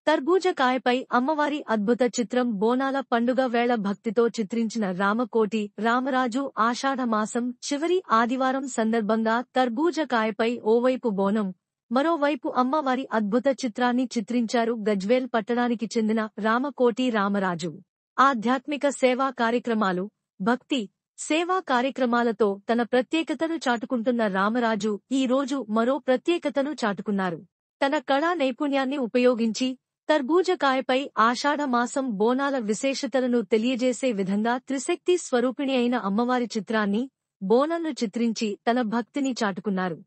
తర్బూజకాయపై అమ్మవారి అద్భుత చిత్రం బోనాల పండుగ వేళ భక్తితో చిత్రించిన రామకోటి రామరాజు ఆషాఢమాసం చివరి ఆదివారం సందర్భంగా తర్బూజకాయపై ఓవైపు బోనం మరోవైపు అమ్మవారి అద్భుత చిత్రాన్ని చిత్రించారు గజ్వేల్ పట్టణానికి చెందిన రామకోటి రామరాజు. ఆధ్యాత్మిక సేవా కార్యక్రమాలు, భక్తి, సేవా కార్యక్రమాలతో తన ప్రత్యేకతను చాటుకుంటున్న రామరాజు ఈ రోజు మరో ప్రత్యేకతను చాటుకున్నారు. తన కళా నైపుణ్యాన్ని ఉపయోగించి తర్బూజకాయపై ఆషాఢమాసం బోనాల విశేషతలను తెలియజేసే విధంగా త్రిశక్తి స్వరూపిణి అయిన అమ్మవారి చిత్రాన్ని, బోనంను చిత్రించి తన భక్తిని చాటుకున్నారు.